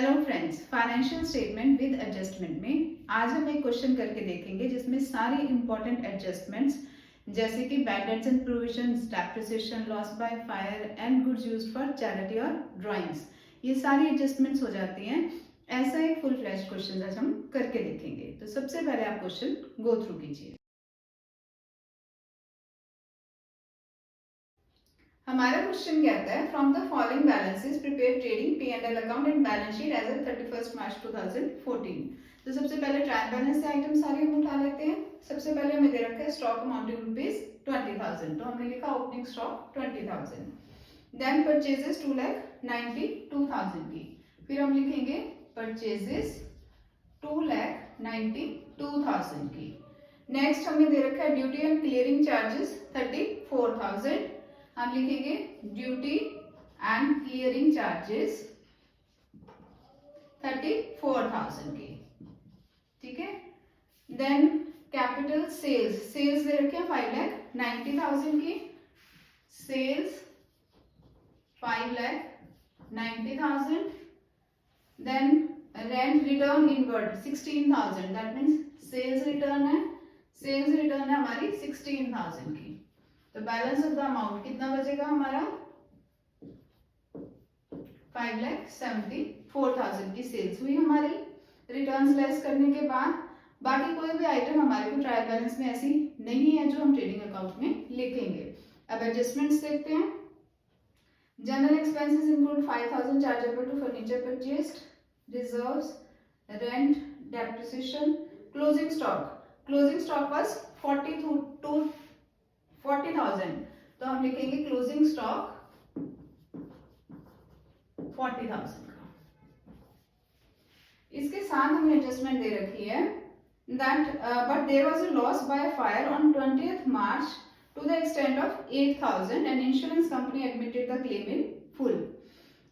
Hello friends, financial statement with adjustment में आज हम एक क्वेश्चन करके देखेंगे जिसमें सारे इंपॉर्टेंट एडजस्टमेंट्स जैसे कि bad debts and provisions, depreciation, loss by fire and goods used for charity और ड्राइंग्स, ये सारी एडजस्टमेंट्स हो जाती हैं। ऐसा एक फुल फ्लैश क्वेश्चन आज हम करके देखेंगे। तो सबसे पहले आप क्वेश्चन गो थ्रू कीजिए। हमारा क्वेश्चन कहता है from the following balances prepare trading P&L account and balance sheet as of 31 March 2014। तो सबसे पहले ट्रायल बैलेंस से आइटम सारे हम उठा लेते हैं। सबसे पहले हमें दे रखा है स्टॉक अमाउंटिंग रुपीज 20,000, तो हमने लिखा ओपनिंग स्टॉक 20,000। देन परचेजेस 2,92,000 की, फिर हम लिखेंगे परचेजेस 2,92,000 की। नेक्स्ट हमें दे रखा है ड्यूटी एंड क्लियरिंग चार्जेस 34,000, हम लिखेंगे ड्यूटी एंड क्लियरिंग चार्जेस 34,000 की, ठीक है। देन कैपिटल सेल्स दे रखे हैं 5,90,000 की, sales 5,90,000। Then rent return inward 16,000, that means sales return है हमारी 16,000 की। तो बैलेंस ऑफ द अमाउंट कितना बचेगा हमारा 5,74,000 की सेल्स हुई हमारी। रिटर्न्स लेस करने के बाद बाकी कोई भी आइटम हमारे को ट्रायल बैलेंस में ऐसी नहीं है जो हम ट्रेडिंग अकाउंट में लिखेंगे। अब एडजस्टमेंट्स देखते हैं। General expenses include 5,000 chargeable to furniture purchased, reserves, rent, depreciation, closing stock was 40,000, तो हम लिखेंगे क्लोजिंग स्टॉक 40,000 का। इसके साथ हमें एडजस्टमेंट दे रखी है that but there was a loss by fire on 20th March to the extent of 8,000 and insurance company admitted the claim in full,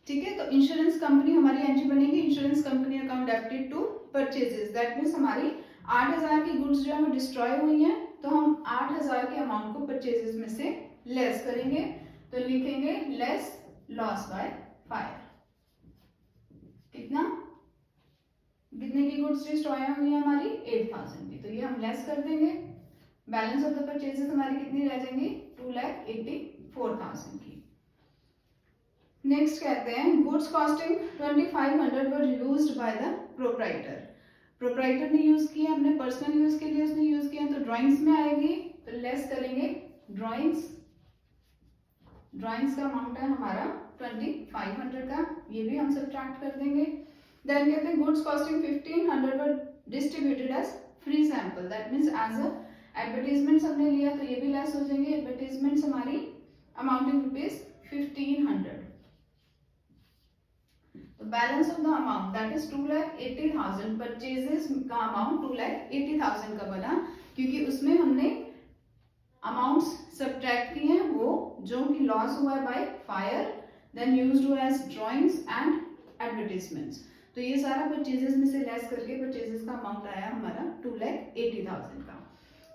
ठीक है। तो इंश्योरेंस कंपनी हमारी एंट्री बनेगी insurance company account debited to purchases, that means हमारी 8,000 की goods जो है वो डिस्ट्रॉय हुई हैं, तो हम 8,000 के अमाउंट को परचेजेस में से लेस करेंगे, तो लिखेंगे लेस लॉस बाय फायर। कितने की गुड्स डिस्ट्रॉय हुई है हमारी 8,000 की, तो ये हम लेस कर देंगे। बैलेंस ऑफ द परचेजेस हमारी कितनी रह जाएंगी 2,84,000 की। नेक्स्ट कहते हैं goods costing 2,500 were used by the proprietor ने यूज किया, अपने पर्सनल यूज के लिए उसने यूज किया, तो ड्राइंग्स में आएगी, तो लेस करेंगे ड्राइंग्स का अमाउंट है हमारा 2,500 का, ये भी हम सब्ट्रैक्ट कर देंगे। देन कहते हैं goods costing 1,500 were distributed as free sample, that means as a advertisement हमने लिया, तो ये भी लेस हो जाएंगे। एडवर्टीजमेंट्स हमारी अमाउंटिंग रुपीज 1,500। तो balance of the amount that is 2,80,000, purchases का अमाउंट 2,80,000 का बना, क्योंकि उसमें हमने अमाउंट्स सब्ट्रैक्ट किए हैं वो जो कि लॉस हुआ है बाय फायर, देन यूज्ड हुआ एज ड्राइंग्स एंड एडवर्टीजमेंट्स, तो ये सारा परचेजेस में से लेस करके परचेजेस का अमाउंट आया हमारा 2,80,000 का।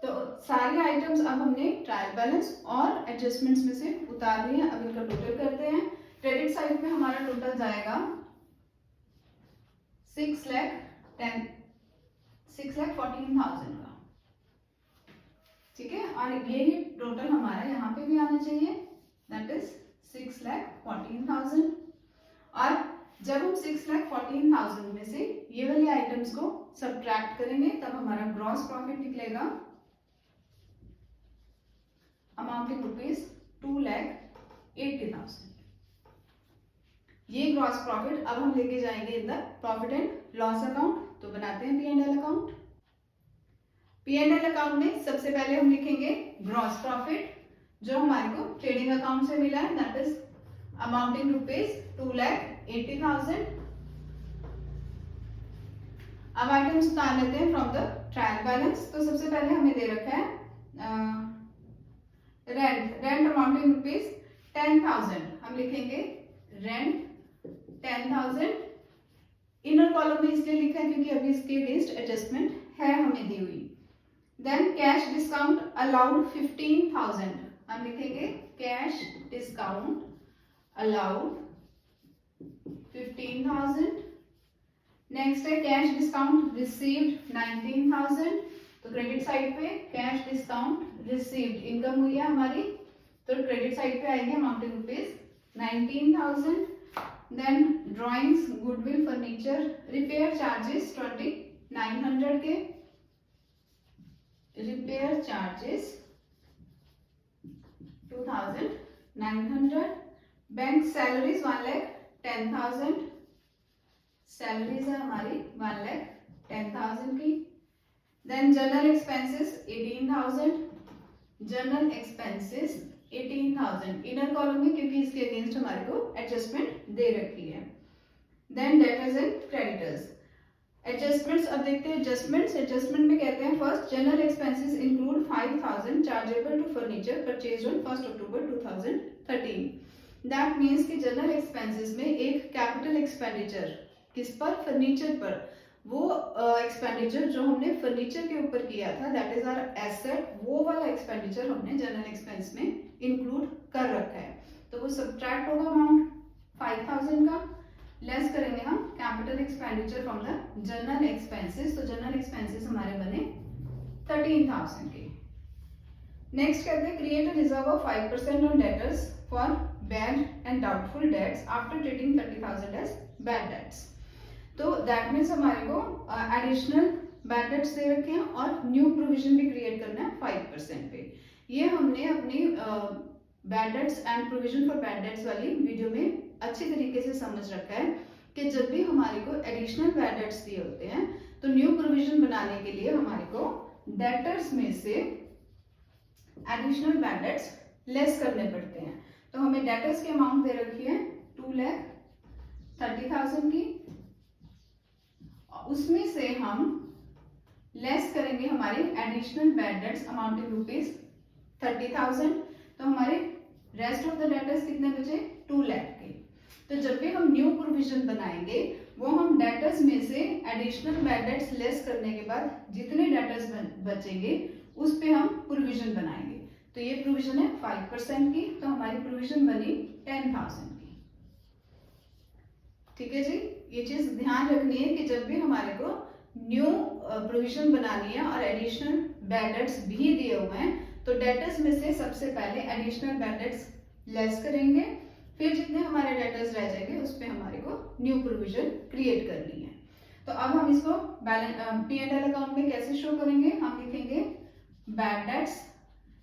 तो सारे आइटम्स अब हमने ट्रायल बैलेंस और एडजस्टमेंट्स में से उतार लिए हैं। अब इनका टोटल करते हैं। क्रेडिट साइड में हमारा टोटल जाएगा 6,14,000 का, ठीक है, और यही टोटल हमारा यहाँ पे भी आना चाहिए, दैट इज 6,14,000। और जब हम 6,14,000 में से ये वाले आइटम्स को सब्ट्रैक्ट करेंगे तब हमारा ग्रॉस प्रॉफिट निकलेगा अमाउंटिंग रुपीज 2,80,000। ये ग्रॉस प्रॉफिट अब हम लेके जाएंगे in the profit and loss account, तो बनाते हैं P&L अकाउंट। P&L अकाउंट में सबसे पहले हम लिखेंगे ग्रॉस प्रॉफिट जो हमारे को ट्रेडिंग अकाउंट से मिला है, दैट इज अमाउंटिंग रुपीज 2,80,000। अब आइटम्स उतार लेते हैं फ्रॉम द ट्रायल बैलेंस। तो सबसे पहले हमें दे रखा है रेंट अमाउंटिंग रुपीज 10,000, हम लिखेंगे रेंट 10,000। इनर कॉलम में इसलिए लिखा है क्योंकि अभी इसके अगेंस्ट एडजस्टमेंट है हमें दी हुई। देन कैश डिस्काउंट अलाउड 15,000, हम लिखेंगे कैश डिस्काउंट अलाउड 15,000। नेक्स्ट है कैश डिस्काउंट रिसीव्ड 19,000, तो क्रेडिट साइड पे कैश डिस्काउंट रिसीव्ड इनकम हुई है हमारी, तो क्रेडिट साइड पे आएगी amounting rupees 19,000। Then drawings, goodwill, furniture, repair charges 2,900 के, repair charges 2,900। Bank salaries 1,10,000, salaries है हमारी 1,10,000 की। Then general expenses 18,000, general expenses 18,000 inner column में, क्योंकि इसके अगेंस्ट हमारे को एडजस्टमेंट दे रखी है। Then debtors and creditors, adjustments अब देखते हैं एडजस्टमेंट्स। एडजस्टमेंट में कहते हैं first general expenses include 5,000 chargeable to furniture purchase on 1 October 2013। That means कि जनरल एक्सपेंसेस में एक कैपिटल एक्सपेंडिचर किस पर, फर्नीचर पर, वो एक्सपेंडिचर जो हमने फर्नीचर के ऊपर किया था दैट इज आवर एसेट, वो वाला एक्सपेंडिचर हमने जनरल एक्सपेंस में इंक्लूड कर रखा है। तो वो सब्ट्रैक्ट होगा अमाउंट 5,000 का, लेस करेंगे हम capital expenditure from the general expenses, तो जनरल एक्सपेंसेस हमारे बने 13,000 के। नेक्स्ट कहते हैं create a reserve of 5% on debtors for bad and doubtful debts after treating 30,000 as bad debts. तो दैट मीन्स हमारे को एडिशनल बैड डेट्स दे रखे हैं और न्यू प्रोविजन भी क्रिएट करना है 5% पे। ये हमने अपनी bad debts and provision for bad debts वाली वीडियो में अच्छी तरीके से समझ रखा है कि जब भी हमारे को एडिशनल बैड डेट्स दिए होते हैं तो न्यू प्रोविजन बनाने के लिए हमारे को डेटर्स में से एडिशनल बैड डेट्स लेस करने पड़ते हैं। तो हमें डेटर्स की अमाउंट दे रखी है 2,30,000 की, उसमें से हम लेस करेंगे हमारे additional bad debts amounting rupees 30,000, तो हमारे रेस्ट ऑफ द डेटर्स कितने बचे 2 लाख के। तो जब भी हम न्यू प्रोविजन बनाएंगे वो हम डेटर्स में से एडिशनल बैड डेट्स लेस करने के बाद जितने डेटर्स बचेंगे उस पे हम प्रोविजन बनाएंगे। तो ये प्रोविजन है 5% की, तो हमारी प्रोविजन बनी 10,000 की। ठीक है जी, ये चीज ध्यान रखनी है कि जब भी हमारे को न्यू प्रोविजन बनानी है और एडिशनल बैड डेट्स भी दिए हुए हैं तो डेटर्स में से सबसे पहले एडिशनल बैड डेट्स लेस करेंगे, फिर जितने हमारे डेटर्स रह जाएंगे उस पे हमारे को न्यू प्रोविजन क्रिएट करनी है। तो अब हम इसको P&L अकाउंट में कैसे शो करेंगे, हम लिखेंगे bad debts,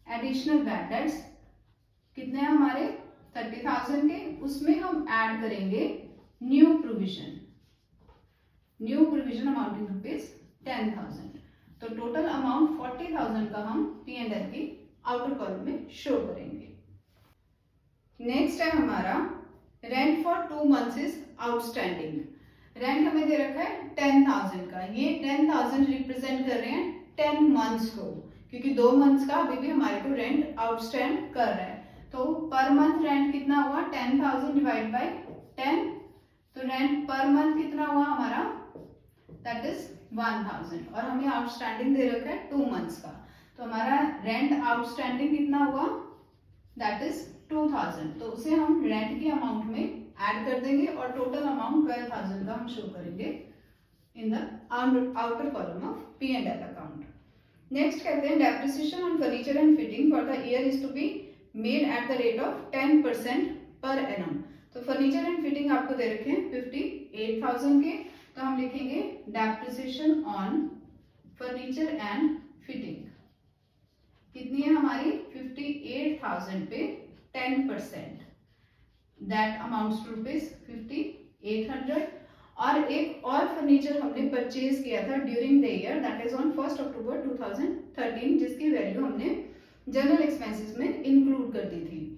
additional bad debts कितने हैं हमारे 30,000 के, उसमें हम ऐड करेंगे न्यू प्रोविजन अमाउंटिंग रुपीज 10,000। तो टोटल अमाउंट 40,000 का हम P&L की आउटर कॉलम में शो करेंगे। नेक्स्ट है हमारा rent for 2 months is outstanding. Rent हमें दे रखा है 10,000 का, ये 10,000 रिप्रेजेंट कर रहे हैं 10 मंथ्स को, क्योंकि 2 मंथ्स का अभी भी हमारे को रेंट आउटस्टैंड कर रहा है। तो पर मंथ रेंट कितना हुआ 10,000 डिवाइड बाय 10, तो रेंट पर मंथ कितना हुआ हमारा दैट इज 1,000 और हमें आउटस्टैंडिंग दे रखा है 2 मंथ्स का, तो हमारा रेंट आउटस्टैंडिंग कितना हुआ दैट इज 2,000। तो उसे हम रेंट की अमाउंट में ऐड कर देंगे और टोटल अमाउंट 12,000 का हम शो करेंगे in the outer column of P&L account. Next कहते हैं depreciation on furniture and fitting for the year is to be made at the rate of 10% per annum. तो फर्नीचर एंड फिटिंग आपको दे रखे हैं 58,000 के, तो हम लिखेंगे depreciation on furniture and fitting कितनी है हमारी 58,000 पे 10%, दैट अमाउंट्स टू रुपीज 5,800। और एक और फर्नीचर हमने परचेज किया था during the year that is on 1 October 2013, जिसकी वैल्यू हमने जनरल एक्सपेंसेस में इंक्लूड कर दी थी।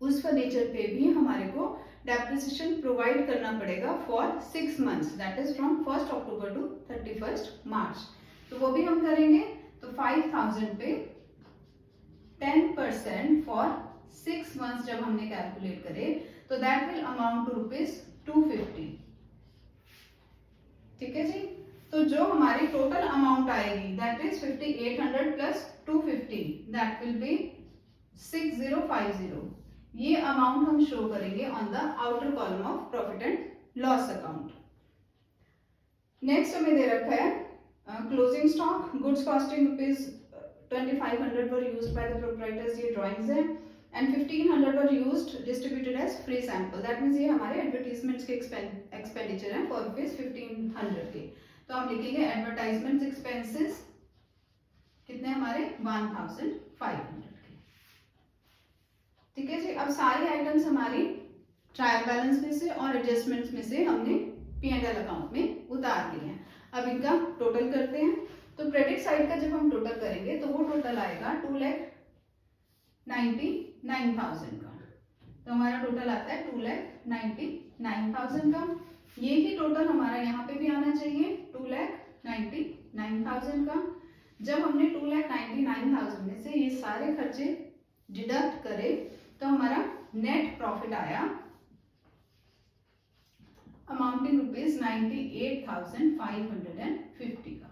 उस फर्नीचर पे भी हमारे को डेप्रिसिएशन प्रोवाइड करना पड़ेगा for 6 months, that is from 1 October to 31 March. तो वो भी हम करेंगे, तो 5,000 पे 10% फॉर 6 मंथ्स जब हमने कैलकुलेट करे तो that will amount to rupees 250। ठीक है जी, तो जो हमारी टोटल अमाउंट आएगी that is 5800 plus 250 that will be 6050। ये अमाउंट हम शो करेंगे on the outer column of profit and loss account. Next हमें दे रखा है closing stock, goods costing ₹2500 were used by the proprietors, ये ड्राइंग्स है, and 1500 were used distributed as free sample. That means ये हमारे एडवर्टीजमेंट्स के एक्सपेंडिचर है फॉर ₹1500 के। तो हम लिखेंगे एडवर्टाइजमेंट एक्सपेंसेस कितने हमारे 1500 के। ठीक है जी। अब सारी आइटम्स हमारी ट्रायल बैलेंस में से और एडजस्टमेंट्स में से हमने P&L अकाउंट में उतार दिए हैं। अब इनका टोटल करते हैं। तो क्रेडिट साइड का जब हम टोटल करेंगे तो वो टोटल आएगा 2,99,000 का। तो हमारा टोटल आता है 2,99,000 का। ये ही टोटल हमारा यहाँ पे भी आना चाहिए 2,99,000 का। जब हमने 2,99,000 में से ये सारे खर्चे डिडक्ट करे तो हमारा नेट प्रॉफिट आया अमाउंटिंग ₹98,550 का।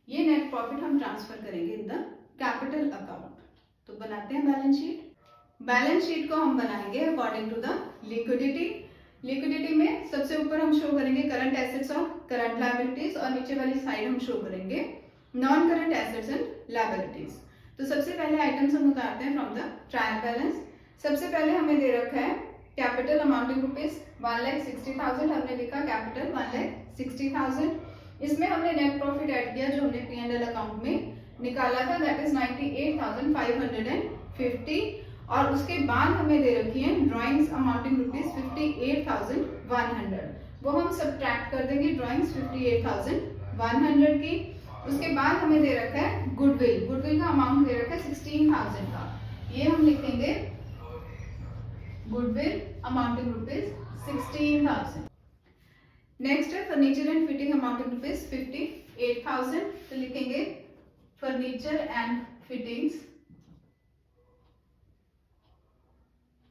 ये नेट प्रॉफिट हम ट्रांसफर करेंगे इन द कैपिटल अकाउंट। तो बनाते हैं बैलेंस शीट। बैलेंस शीट को हम बनाएंगे according to the liquidity. Liquidity में सबसे ऊपर हम शो करेंगे करंट एसेट्स और करंट लायबिलिटीज, और नीचे वाली साइड हम शो करेंगे non current assets and liabilities. तो सबसे पहले आइटम्स हम उतारते हैं फ्रॉम द ट्रायल बैलेंस। सबसे पहले हमें दे रखा है कैपिटल अमाउंटिंग ₹1,60,000, हमने लिखा कैपिटल 1,60,000। इसमें हमने नेट प्रॉफिट ऐड किया जो हमने P&L अकाउंट में निकाला था, दैट इज 98,550। और उसके बाद हमें दे रखी है ड्राइंग्स अमाउंटिंग ₹58,100, वो हम सब्ट्रैक्ट कर देंगे ड्राइंग्स 58,100 की। उसके बाद हमें दे रखा है गुडविल। गुडविल का अमाउंट दे रखा है 16,000 का, ये हम लिखेंगे गुडविल अमाउंटिंग ₹16,000। नेक्स्ट है फर्नीचर एंड फिटिंग अमाउंटिंग ₹58,000। तो लिखेंगे furniture and fittings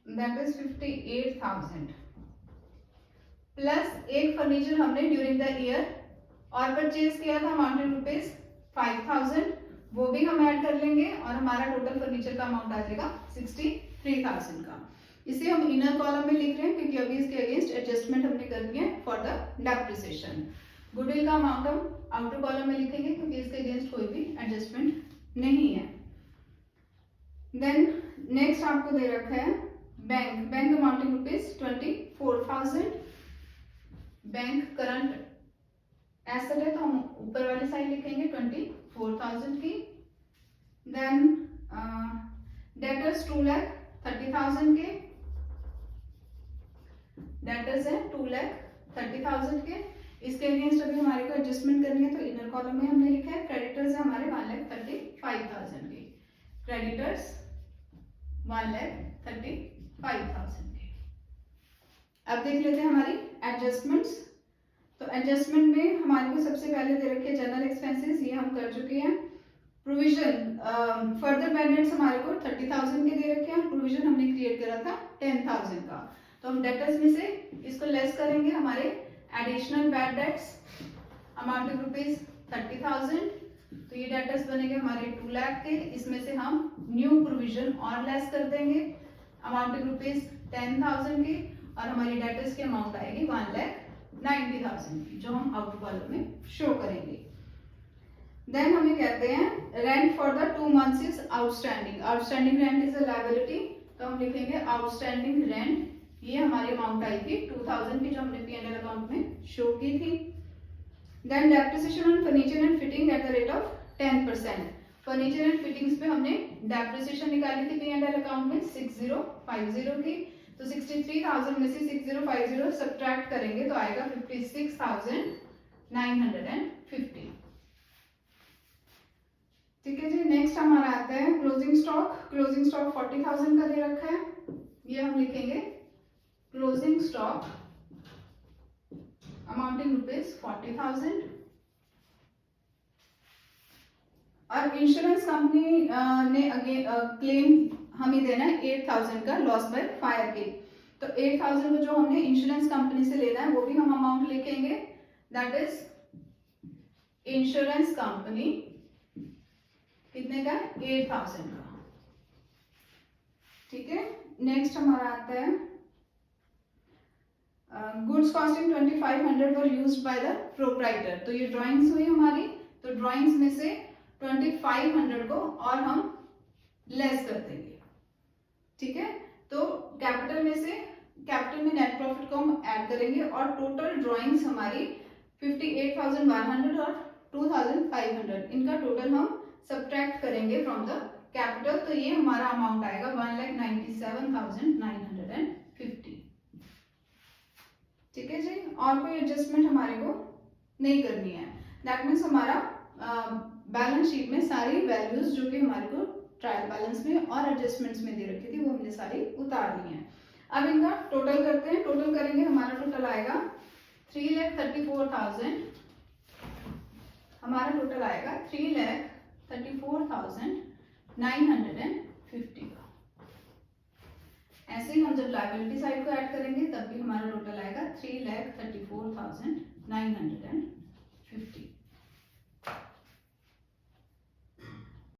that is 58,000 plus एक फर्नीचर हमने ड्यूरिंग द ईयर और परचेज किया था अमाउंटिंग ₹5,000, वो भी हम ऐड कर लेंगे और हमारा टोटल फर्नीचर का अमाउंट आ जाएगा 63,000 का। इसे हम इनर कॉलम में लिख रहे हैं क्योंकि अभी इसके अगेंस्ट एडजस्टमेंट हमने कर दिया है फॉर द डेप्रिसिएशन। गुडविल का अमाउंट हम आउटर कॉलम में लिखेंगे क्योंकि इसके अगेंस्ट कोई भी एडजस्टमेंट नहीं है। देन नेक्स्ट आपको दे रखा है bank amounting ₹24,000। Bank current asset है तो हम ऊपर वाली साइड लिखेंगे 24,000 की। देन डेटर्स 2,30,000 के, डेटर्स है 2,30,000 के। इसके अगेंस्ट अभी हमारे को एडजस्टमेंट करनी है तो इनर कॉलम में हमने लिखा है क्रेडिटर्स है हमारे 1,35,000 के, क्रेडिटर्स 1,35,000 के। अब देख लेते हैं हमारी एडजस्टमेंट्स। तो एडजस्टमेंट में हमारे को सबसे पहले दे रखे जनरल एक्सपेंसेस, ये हम कर चुके हैं। प्रोविजन फर्दर पेमेंट्स हमारे को 30,000 के दे रखे हैं, प्रोविजन हमने क्रिएट करा था 10,000 का। तो हम डेटर्स में से इसको लेस करेंगे, हमारे एडिशनल बैड डेट्स अमाउंटिंग ₹30,000। तो ये डेटर्स बनेंगे हमारे 2 लाख के, इसमें से हम न्यू प्रोविजन और लेस कर देंगे अमाउंटिंग ₹10,000 की, और हमारी डेटर्स की अमाउंट आएगी 1,90,000 की, जो हम आउटर कॉलम में शो करेंगे। देन हमें कहते हैं rent for the 2 months is outstanding. Outstanding rent is a liability, तो हम लिखेंगे आउटस्टैंडिंग रेंट। ये हमारी अमाउंट आई थी 2,000 की, जो हमने P&L अकाउंट में शो की थी। Then depreciation on furniture and fitting at the rate of 10%। Furniture and fittings पे हमने डेप्रिसिएशन निकाली थी P&L अकाउंट में 6050 की। तो 63,000 में से 6050 सब्ट्रैक्ट करेंगे तो आएगा 56,950। ठीक है जी। नेक्स्ट हमारा आता है क्लोजिंग स्टॉक। क्लोजिंग स्टॉक 40,000 का दे रखा है, ये हम लिखेंगे क्लोजिंग स्टॉक अमाउंटिंग ₹40,000। और इंश्योरेंस कंपनी ने अगेन क्लेम हमें देना है 8,000 का लॉस बाय फायर के। तो 8,000 को जो हमने इंश्योरेंस कंपनी से लेना है वो भी हम अमाउंट लिखेंगे, दैट इज इंश्योरेंस कंपनी कितने का 8,000 का। ठीक है। नेक्स्ट हमारा आता है goods costing 2500 were used by the proprietor. तो ये ड्राइंग्स हुई हमारी, तो ड्राइंग्स में से 2500 को और हम लेस कर देंगे, ठीक है। तो कैपिटल में से, कैपिटल में नेट प्रॉफिट को हम ऐड करेंगे और टोटल ड्राइंग्स हमारी 58,100 और 2,500, इनका टोटल हम सब्ट्रैक्ट करेंगे फ्रॉम द कैपिटल। तो ये हमारा अमाउंट आएगा 1,97,950, ठीक है जी। और कोई एडजस्टमेंट हमारे को नहीं करनी है। दैट मीन्स हमारा बैलेंस शीट में सारी वैल्यूज जो कि हमारे को ट्रायल बैलेंस में और एडजस्टमेंट्स में दे रखी थी वो हमने सारी उतार दी है। अब इनका टोटल करते हैं। टोटल करेंगे, हमारा टोटल आएगा 3,34,000, हमारा टोटल आएगा 3,34,950 का। ऐसे ही हम जब लायबिलिटी साइड को ऐड करेंगे तब भी हमारा टोटल आएगा 3,34,950।